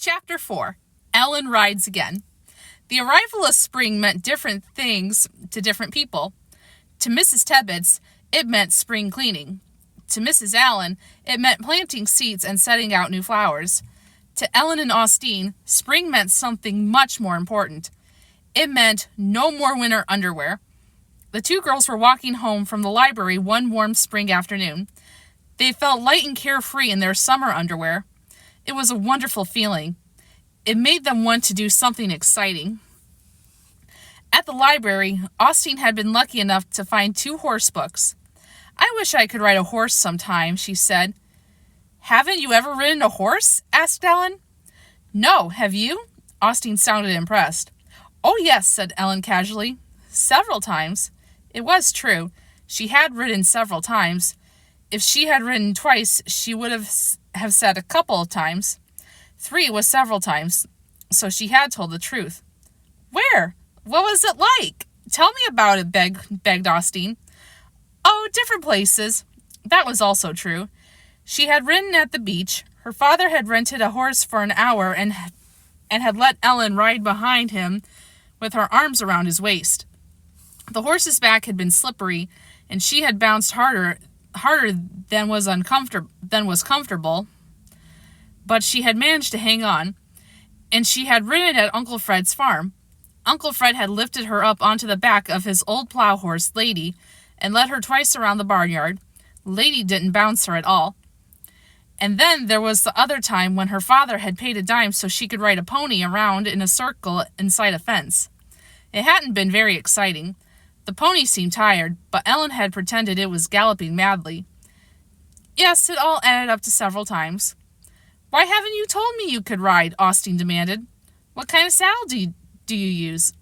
Chapter 4. Ellen Rides Again. The arrival of spring meant different things to different people. To Mrs. Tebbits, it meant spring cleaning. To Mrs. Allen, it meant planting seeds and setting out new flowers. To Ellen and Austine, spring meant something much more important. It meant no more winter underwear. The two girls were walking home from the library one warm spring afternoon. They felt light and carefree in their summer underwear. It was a wonderful feeling. It made them want to do something exciting. At the library, Austine had been lucky enough to find 2 horse books. "I wish I could ride a horse sometime," she said. "Haven't you ever ridden a horse?" asked Ellen. "No, have you?" Austine sounded impressed. "Oh, yes," said Ellen casually. "Several times." It was true. She had ridden several times. If she had ridden twice, she would have said a couple of times. 3 was several times, so she had told the truth. "Where? What was it like? Tell me about it," begged Austine. "Oh, different places." That was also true. She had ridden at the beach. Her father had rented a horse for an hour and had let Ellen ride behind him with her arms around his waist. The horse's back had been slippery, and she had bounced harder than was comfortable, but she had managed to hang on, and she had ridden at Uncle Fred's farm. Uncle Fred had lifted her up onto the back of his old plow horse, Lady, and led her twice around the barnyard. Lady didn't bounce her at all. And then there was the other time when her father had paid a dime so she could ride a pony around in a circle inside a fence. It hadn't been very exciting. The pony seemed tired, but Ellen had pretended it was galloping madly. Yes, it all added up to several times. "Why haven't you told me you could ride?" Austine demanded. "What kind of saddle do you use?"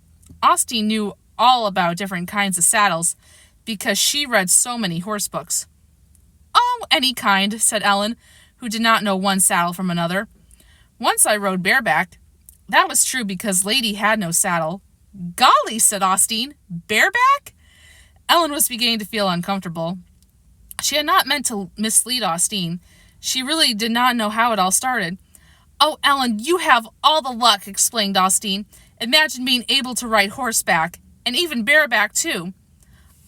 Austine knew all about different kinds of saddles because she read so many horse books. "Oh, any kind," said Ellen, who did not know one saddle from another. "Once I rode bareback." That was true because Lady had no saddle. "Golly," said Austine. "Bareback?" Ellen was beginning to feel uncomfortable. She had not meant to mislead Austine. She really did not know how it all started. "Oh, Ellen, you have all the luck," explained Austine. "Imagine being able to ride horseback, and even bareback, too."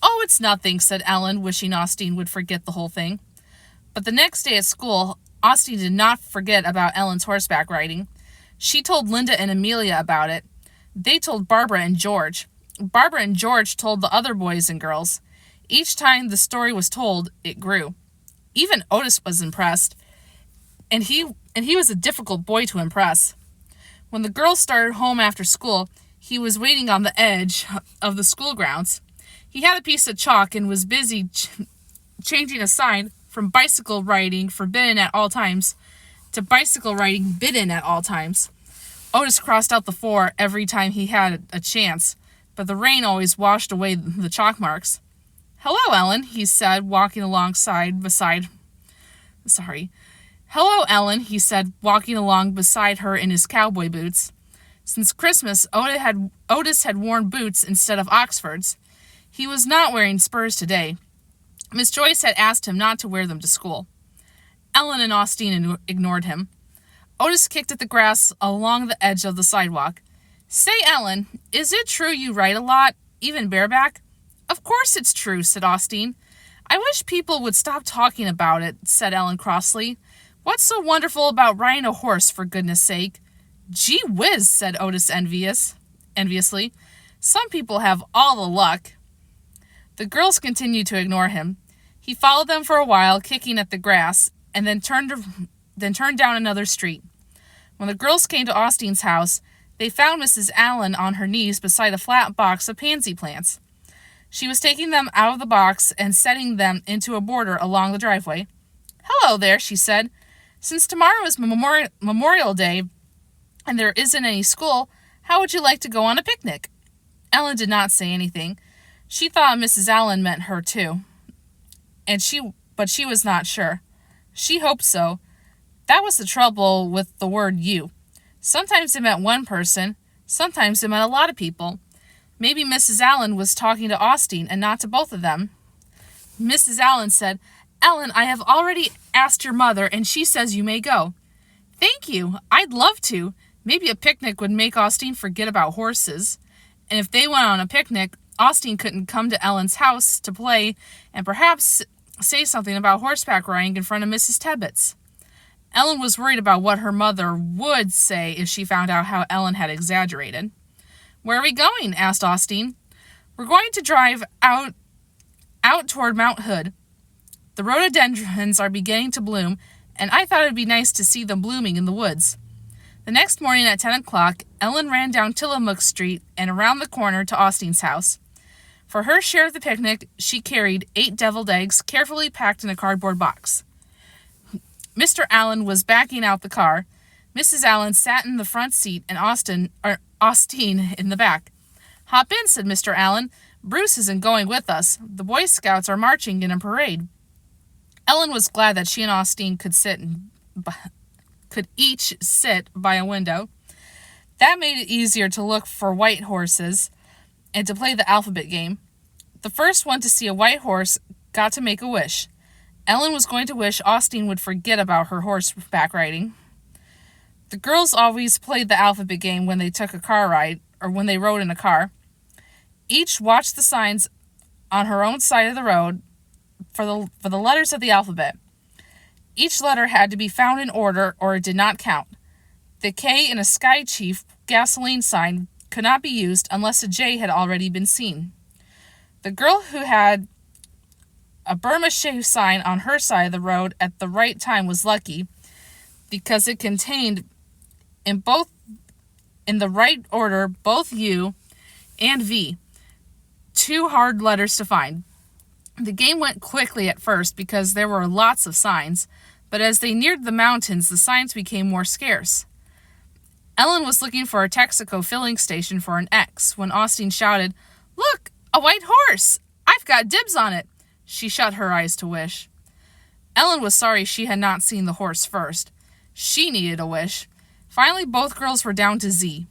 "Oh, it's nothing," said Ellen, wishing Austine would forget the whole thing. But the next day at school, Austine did not forget about Ellen's horseback riding. She told Linda and Amelia about it. They told Barbara and George. Barbara and George told the other boys and girls. Each time the story was told, it grew. Even Otis was impressed, and he was a difficult boy to impress. When the girls started home after school, he was waiting on the edge of the school grounds. He had a piece of chalk and was busy changing a sign from bicycle riding forbidden at all times to bicycle riding bidden at all times. Otis crossed out the 4 every time he had a chance, but the rain always washed away the chalk marks. "Hello, Ellen," he said, walking along beside her in his cowboy boots. Since Christmas, Otis had worn boots instead of Oxfords. He was not wearing spurs today. Miss Joyce had asked him not to wear them to school. Ellen and Austine ignored him. Otis kicked at the grass along the edge of the sidewalk. "Say, Ellen, is it true you ride a lot, even bareback?" "Of course it's true," said Austine. "I wish people would stop talking about it," said Ellen crossly. "What's so wonderful about riding a horse, for goodness sake?" "Gee whiz," said Otis enviously. "Some people have all the luck." The girls continued to ignore him. He followed them for a while, kicking at the grass, and then turned down another street. When the girls came to Austine's house, they found Mrs. Allen on her knees beside a flat box of pansy plants. She was taking them out of the box and setting them into a border along the driveway. "Hello there," she said. "Since tomorrow is Memorial Day and there isn't any school, how would you like to go on a picnic?" Ellen did not say anything. She thought Mrs. Allen meant her too, but she was not sure. She hoped so. That was the trouble with the word "you." Sometimes it meant one person, sometimes it meant a lot of people. Maybe Mrs. Allen was talking to Austine and not to both of them. Mrs. Allen said, "Ellen, I have already asked your mother, and she says you may go." Thank you. I'd love to. Maybe a picnic would make Austine forget about horses. And if they went on a picnic, Austine couldn't come to Ellen's house to play and perhaps say something about horseback riding in front of Mrs. Tebbits. Ellen was worried about what her mother would say if she found out how Ellen had exaggerated. Where are we going? Asked Austine. We're going to drive out toward Mount Hood. The rhododendrons are beginning to bloom, and I thought it would be nice to see them blooming in the woods. The next morning at 10 o'clock, Ellen ran down Tillamook Street and around the corner to Austine's house. For her share of the picnic, she carried 8 deviled eggs carefully packed in a cardboard box. Mr. Allen was backing out the car. Mrs. Allen sat in the front seat and Austine in the back. Hop in, said Mr. Allen. Bruce isn't going with us. The Boy Scouts are marching in a parade. Ellen was glad that she and Austine could each sit by a window. That made it easier to look for white horses and to play the alphabet game. The first one to see a white horse got to make a wish. Ellen was going to wish Austine would forget about her horseback riding. The girls always played the alphabet game when they took a car ride or when they rode in a car. Each watched the signs on her own side of the road for the letters of the alphabet. Each letter had to be found in order or it did not count. The K in a Sky Chief gasoline sign could not be used unless a J had already been seen. The girl who had a Burma shave sign on her side of the road at the right time was lucky because it contained in the right order both U and V, 2 hard letters to find. The game went quickly at first because there were lots of signs, but as they neared the mountains, the signs became more scarce. Ellen was looking for a Texaco filling station for an X when Austine shouted, "Look, a white horse! I've got dibs on it!" She shut her eyes to wish. Ellen was sorry she had not seen the horse first. She needed a wish. Finally, both girls were down to Z.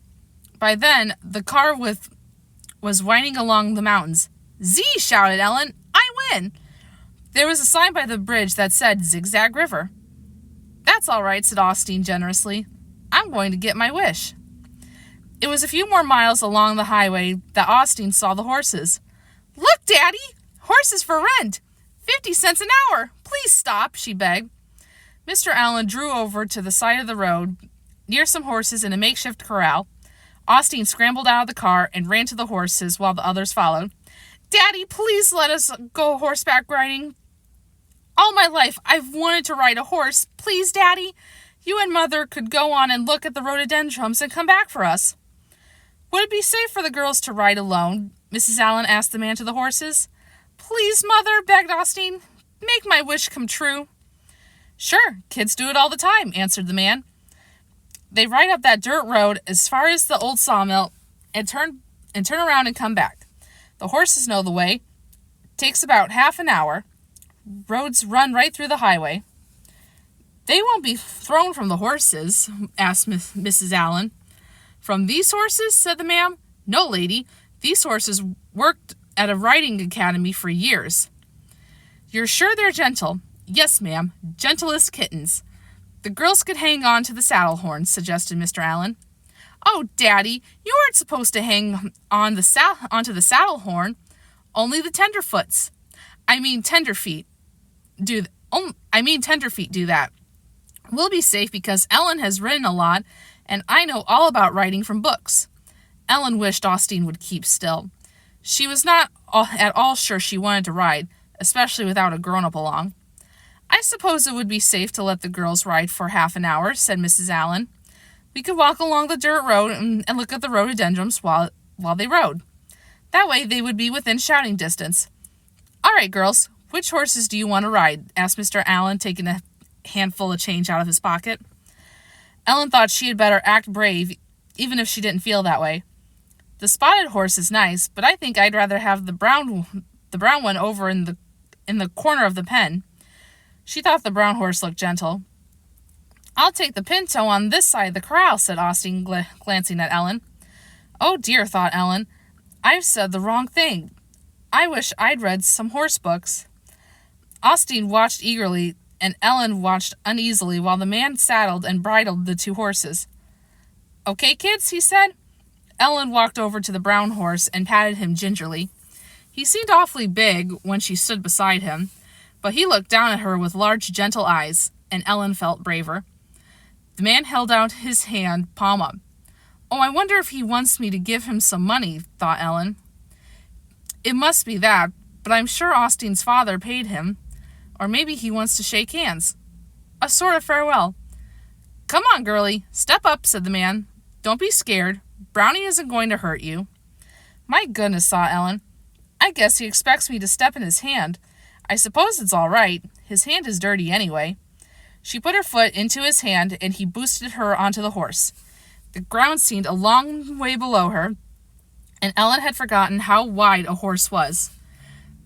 By then, the car was winding along the mountains. "Z!" shouted Ellen. "I win!" There was a sign by the bridge that said Zigzag River. "That's all right," said Austine generously. "I'm going to get my wish." It was a few more miles along the highway that Austine saw the horses. "Look, Daddy! Horses for rent! 50 cents an hour! Please stop," she begged. Mr. Allen drew over to the side of the road, near some horses in a makeshift corral. Austine scrambled out of the car and ran to the horses while the others followed. "Daddy, please let us go horseback riding. All my life I've wanted to ride a horse. Please, Daddy. You and Mother could go on and look at the rhododendrons and come back for us." "Would it be safe for the girls to ride alone?" Mrs. Allen asked the man to the horses. "Please, Mother," begged Austine. "Make my wish come true." "Sure, kids do it all the time," answered the man. They ride up that dirt road as far as the old sawmill and turn around and come back. The horses know the way. Takes about half an hour. Roads run right through the highway. "They won't be thrown from the horses?" asked Mrs. Allen. "From these horses?" said the man. "No, lady. These horses worked at a riding academy for years." "You're sure they're gentle?" "Yes, ma'am. Gentle as kittens." "The girls could hang on to the saddle horns," suggested Mr. Allen. "Oh, Daddy, you aren't supposed to hang on onto the saddle horn. Only the tenderfeet do that. We'll be safe because Ellen has ridden a lot, and I know all about riding from books." Ellen wished Austine would keep still. She was not at all sure she wanted to ride, especially without a grown-up along. "I suppose it would be safe to let the girls ride for half an hour," said Mrs. Allen. "We could walk along the dirt road and look at the rhododendrons while they rode. That way they would be within shouting distance." "All right, girls, which horses do you want to ride?" asked Mr. Allen, taking a handful of change out of his pocket. Ellen thought she had better act brave, even if she didn't feel that way. "The spotted horse is nice, but I think I'd rather have the brown one over in the corner of the pen." She thought the brown horse looked gentle. "I'll take the pinto on this side of the corral," said Austine, glancing at Ellen. "Oh dear," thought Ellen, "I've said the wrong thing. I wish I'd read some horse books." Austine watched eagerly and Ellen watched uneasily while the man saddled and bridled the two horses. "Okay, kids," he said. Ellen walked over to the brown horse and patted him gingerly. He seemed awfully big when she stood beside him, but he looked down at her with large, gentle eyes, and Ellen felt braver. The man held out his hand, palm up. "Oh, I wonder if he wants me to give him some money," thought Ellen. "It must be that, but I'm sure Austine's father paid him. Or maybe he wants to shake hands. A sort of farewell." "Come on, girlie, step up," said the man. "Don't be scared. Brownie isn't going to hurt you." "My goodness," thought Ellen. "I guess he expects me to step in his hand. I suppose it's all right. His hand is dirty anyway." She put her foot into his hand, and he boosted her onto the horse. The ground seemed a long way below her, and Ellen had forgotten how wide a horse was.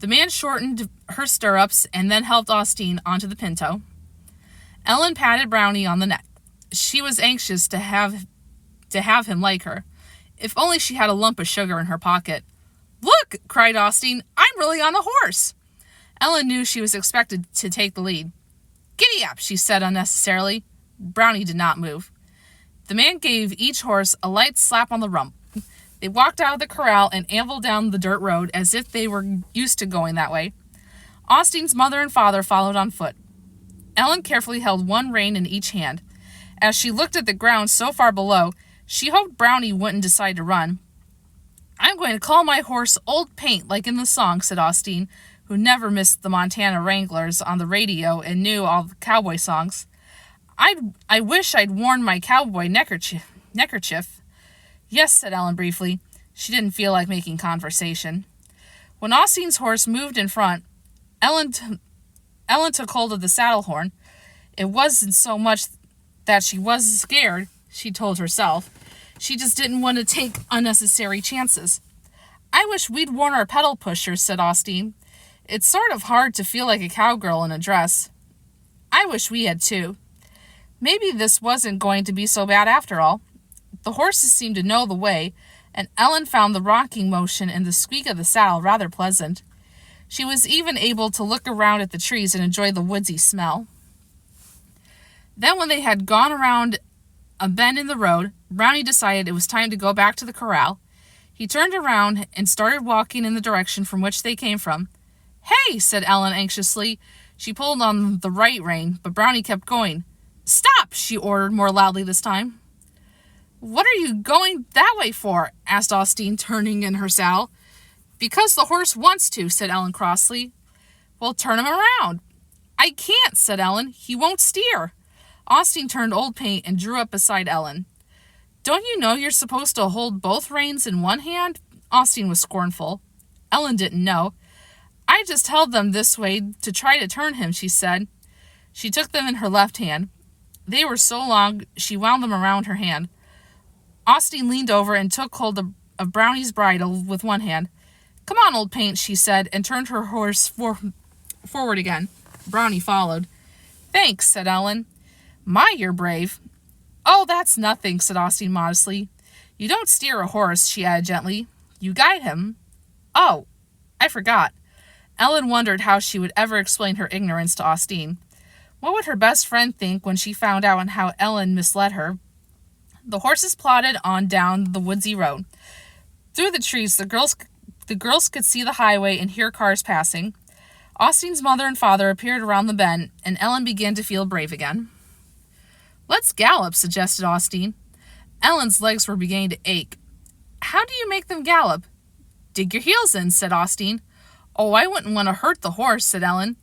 The man shortened her stirrups and then helped Austine onto the pinto. Ellen patted Brownie on the neck. She was anxious to have him like her. If only she had a lump of sugar in her pocket. "Look!" cried Austine. "I'm really on a horse." Ellen knew she was expected to take the lead. "Giddy up," she said unnecessarily. Brownie did not move. The man gave each horse a light slap on the rump. They walked out of the corral and ambled down the dirt road as if they were used to going that way. Austine's mother and father followed on foot. Ellen carefully held one rein in each hand. As she looked at the ground so far below, she hoped Brownie wouldn't decide to run. "I'm going to call my horse Old Paint, like in the song," said Austine, who never missed the Montana Wranglers on the radio and knew all the cowboy songs. I wish I'd worn my cowboy neckerchief." "Yes," said Ellen briefly. She didn't feel like making conversation. When Austine's horse moved in front, Ellen took hold of the saddle horn. It wasn't so much that she was scared, she told herself. She just didn't want to take unnecessary chances. "I wish we'd worn our pedal pushers," said Austine. "It's sort of hard to feel like a cowgirl in a dress." "I wish we had too." Maybe this wasn't going to be so bad after all. The horses seemed to know the way, and Ellen found the rocking motion and the squeak of the saddle rather pleasant. She was even able to look around at the trees and enjoy the woodsy smell. Then when they had gone around a bend in the road, Brownie decided it was time to go back to the corral. He turned around and started walking in the direction from which they came from. "Hey!" said Ellen anxiously. She pulled on the right rein, but Brownie kept going. "Stop!" she ordered more loudly this time. "What are you going that way for?" asked Austine, turning in her saddle. "Because the horse wants to," said Ellen crossly. "Well, turn him around." "I can't," said Ellen. "He won't steer." Austine turned Old Paint and drew up beside Ellen. "Don't you know you're supposed to hold both reins in one hand?" Austine was scornful. Ellen didn't know. "I just held them this way to try to turn him," she said. She took them in her left hand. They were so long, she wound them around her hand. Austine leaned over and took hold of Brownie's bridle with one hand. "Come on, Old Paint," she said, and turned her horse forward again. Brownie followed. "Thanks," said Ellen. "My, you're brave." "Oh, that's nothing," said Austine modestly. "You don't steer a horse," she added gently. "You guide him." "Oh, I forgot." Ellen wondered how she would ever explain her ignorance to Austine. What would her best friend think when she found out how Ellen misled her? The horses plodded on down the woodsy road. Through the trees, the girls could see the highway and hear cars passing. Austine's mother and father appeared around the bend, and Ellen began to feel brave again. "Let's gallop," suggested Austine. Ellen's legs were beginning to ache. "How do you make them gallop?" "Dig your heels in," said Austine. "Oh, I wouldn't want to hurt the horse," said Ellen.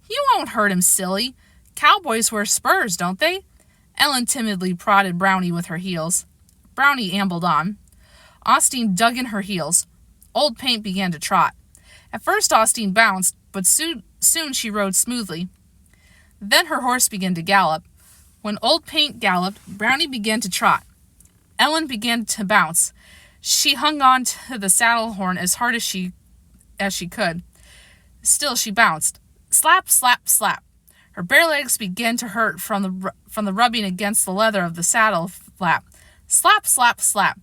"You won't hurt him, silly. Cowboys wear spurs, don't they?" Ellen timidly prodded Brownie with her heels. Brownie ambled on. Austine dug in her heels. Old Paint began to trot. At first Austine bounced, but soon she rode smoothly. Then her horse began to gallop. When Old Paint galloped, Brownie began to trot. Ellen began to bounce. She hung on to the saddle horn as hard as she could. Still she bounced. Slap, slap, slap. Her bare legs began to hurt from the rubbing against the leather of the saddle flap. Slap, slap, slap.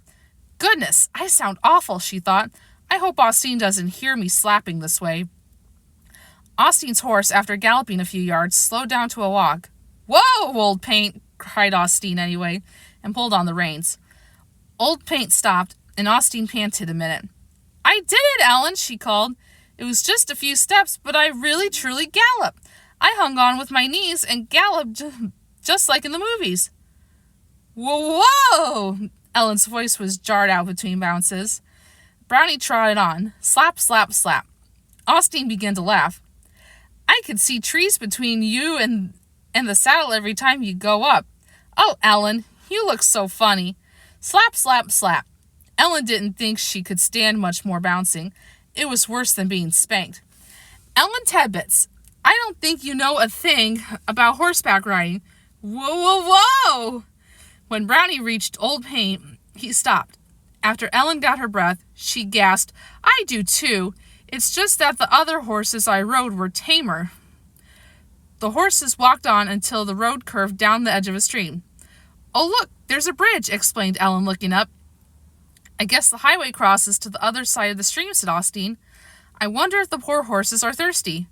"Goodness, I sound awful," she thought. "I hope Austine doesn't hear me slapping this way." Austine's horse, after galloping a few yards, slowed down to a walk. "Whoa, Old Paint!" cried Austine anyway, and pulled on the reins. Old Paint stopped, and Austine panted a minute. "I did it, Ellen," she called. "It was just a few steps, but I really truly galloped. I hung on with my knees and galloped just like in the movies." "Whoa!" Ellen's voice was jarred out between bounces. Brownie trotted on. Slap, slap, slap. Austine began to laugh. "I could see trees between you and the saddle every time you go up. Oh, Ellen, you look so funny." Slap, slap, slap. Ellen didn't think she could stand much more bouncing. It was worse than being spanked. "Ellen Tebbits, I don't think you know a thing about horseback riding." "Whoa, whoa, whoa!" When Brownie reached Old Paint, he stopped. After Ellen got her breath, she gasped, "I do too. It's just that the other horses I rode were tamer." The horses walked on until the road curved down the edge of a stream. "Oh, look, there's a bridge," explained Ellen, looking up. "I guess the highway crosses to the other side of the stream," said Austine. "I wonder if the poor horses are thirsty."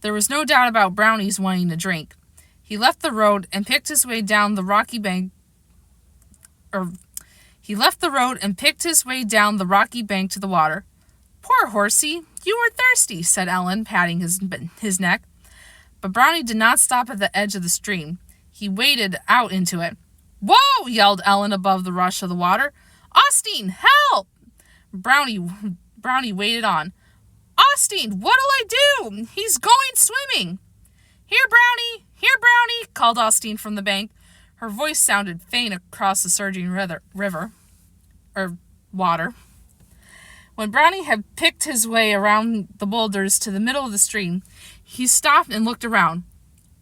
There was no doubt about Brownie's wanting a drink. He left the road and picked his way down the rocky bank to the water. "Poor horsey, you were thirsty," said Ellen, patting his neck. But Brownie did not stop at the edge of the stream. He waded out into it. "Whoa!" yelled Ellen above the rush of the water. "Austine, help!" Brownie waded on. "Austine, what'll I do? He's going swimming." Here, Brownie! Here, Brownie!" called Austine from the bank. Her voice sounded faint across the surging water. When Brownie had picked his way around the boulders to the middle of the stream, he stopped and looked around.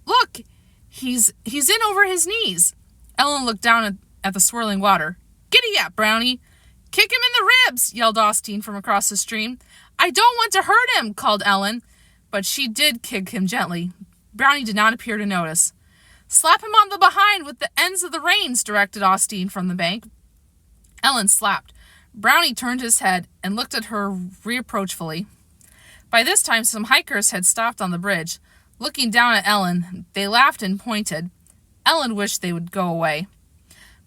"Look, he's in over his knees." Ellen looked down at the swirling water. "Giddy up, Brownie!" "Kick him in the ribs!" yelled Austine from across the stream. "I don't want to hurt him," called Ellen, but she did kick him gently. Brownie did not appear to notice. "Slap him on the behind with the ends of the reins," directed Austine from the bank. Ellen slapped. Brownie turned his head and looked at her reproachfully. By this time, some hikers had stopped on the bridge. Looking down at Ellen, they laughed and pointed. Ellen wished they would go away.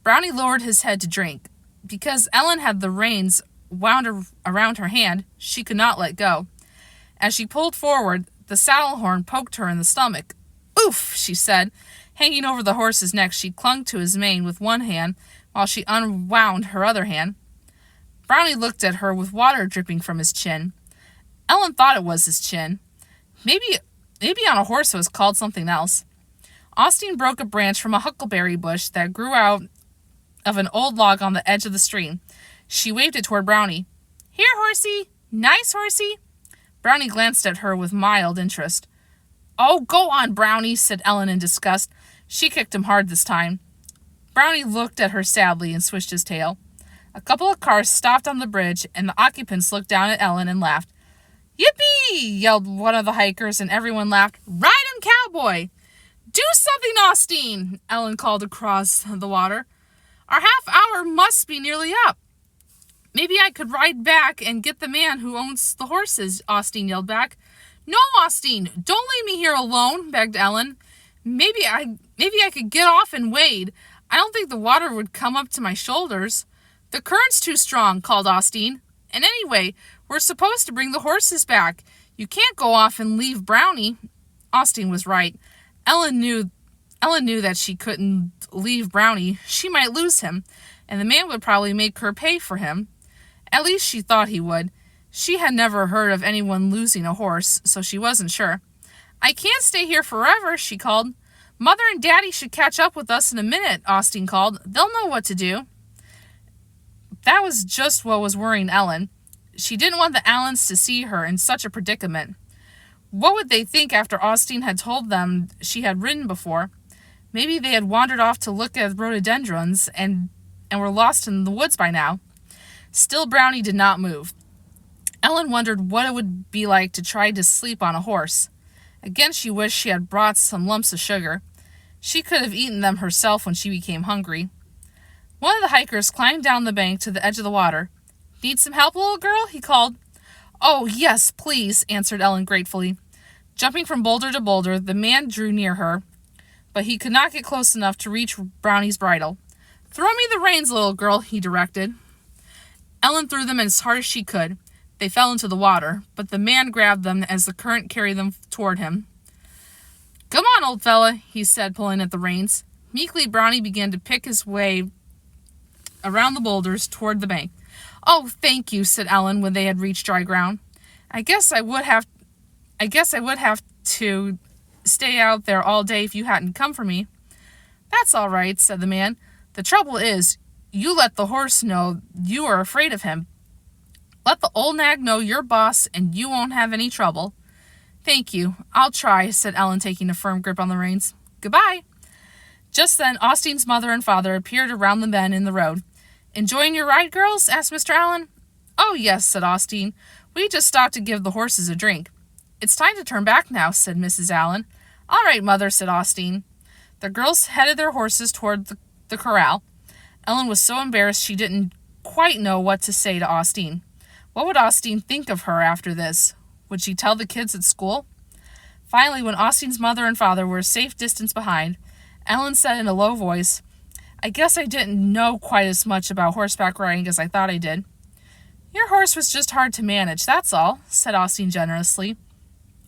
Brownie lowered his head to drink. Because Ellen had the reins wound around her hand, she could not let go. As she pulled forward, the saddle horn poked her in the stomach. "Oof," she said. Hanging over the horse's neck, she clung to his mane with one hand while she unwound her other hand. Brownie looked at her with water dripping from his chin. Ellen thought it was his chin. Maybe on a horse it was called something else. Austine broke a branch from a huckleberry bush that grew out of an old log on the edge of the stream. She waved it toward Brownie. "Here, horsey! Nice horsey!" Brownie glanced at her with mild interest. "Oh, go on, Brownie," said Ellen in disgust. She kicked him hard this time. Brownie looked at her sadly and swished his tail. A couple of cars stopped on the bridge, and the occupants looked down at Ellen and laughed. "Yippee!" yelled one of the hikers, and everyone laughed. "Ride him, cowboy!" "Do something, Austine!" Ellen called across the water. "Our half hour must be nearly up." "Maybe I could ride back and get the man who owns the horses," Austine yelled back. "No, Austine, don't leave me here alone," begged Ellen. Maybe I could get off and wade. I don't think the water would come up to my shoulders." "The current's too strong," called Austine. "And anyway, we're supposed to bring the horses back. You can't go off and leave Brownie." Austine was right. Ellen knew that she couldn't leave Brownie. She might lose him, and the man would probably make her pay for him. At least she thought he would. She had never heard of anyone losing a horse, so she wasn't sure. "I can't stay here forever," she called. "Mother and Daddy should catch up with us in a minute," Austine called. "They'll know what to do." That was just what was worrying Ellen. She didn't want the Allens to see her in such a predicament. What would they think after Austine had told them she had ridden before? Maybe they had wandered off to look at rhododendrons and were lost in the woods by now. Still, Brownie did not move. Ellen wondered what it would be like to try to sleep on a horse. Again, she wished she had brought some lumps of sugar. She could have eaten them herself when she became hungry. One of the hikers climbed down the bank to the edge of the water. "Need some help, little girl?" he called. "Oh, yes, please," answered Ellen gratefully. Jumping from boulder to boulder, the man drew near her, but he could not get close enough to reach Brownie's bridle. "Throw me the reins, little girl," he directed. Ellen threw them as hard as she could. They fell into the water, but the man grabbed them as the current carried them toward him. "Come on, old fella," he said, pulling at the reins. Meekly, Brownie began to pick his way around the boulders toward the bank. "Oh, thank you," said Ellen when they had reached dry ground. I guess I would have to stay out there all day if you hadn't come for me." "That's all right," said the man. "The trouble is, you let the horse know you are afraid of him. Let the old nag know you're boss, and you won't have any trouble." "Thank you. I'll try," said Ellen, taking a firm grip on the reins. "Goodbye." Just then, Austine's mother and father appeared around the bend in the road. "Enjoying your ride, girls?" asked Mr. Allen. "Oh, yes," said Austine. "We just stopped to give the horses a drink." "It's time to turn back now," said Mrs. Allen. "All right, Mother," said Austine. The girls headed their horses toward the corral. Ellen was so embarrassed she didn't quite know what to say to Austine. What would Austine think of her after this? Would she tell the kids at school? Finally, when Austine's mother and father were a safe distance behind, Ellen said in a low voice, "I guess I didn't know quite as much about horseback riding as I thought I did." "Your horse was just hard to manage, that's all," said Austine generously.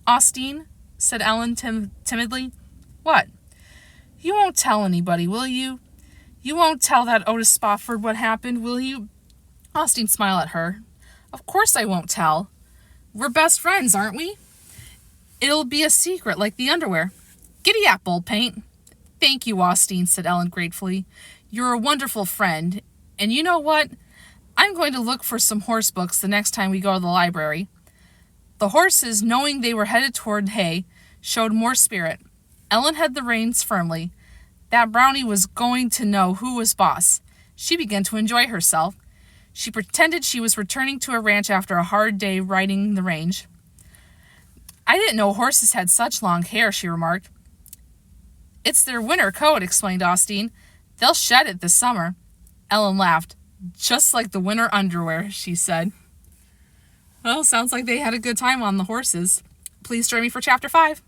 "Austine," said Ellen timidly. "What?" "You won't tell anybody, will you? You won't tell that Otis Spofford what happened, will you?" Austine smiled at her. "Of course I won't tell. We're best friends, aren't we? It'll be a secret like the underwear. Giddy up, old paint." "Thank you, Austine," said Ellen gratefully. "You're a wonderful friend. And you know what? I'm going to look for some horse books the next time we go to the library." The horses, knowing they were headed toward hay, showed more spirit. Ellen held the reins firmly. That Brownie was going to know who was boss. She began to enjoy herself. She pretended she was returning to a ranch after a hard day riding the range. "I didn't know horses had such long hair," she remarked. "It's their winter coat," explained Austine. "They'll shed it this summer." Ellen laughed. "Just like the winter underwear," she said. Well, sounds like they had a good time on the horses. Please join me for Chapter 5.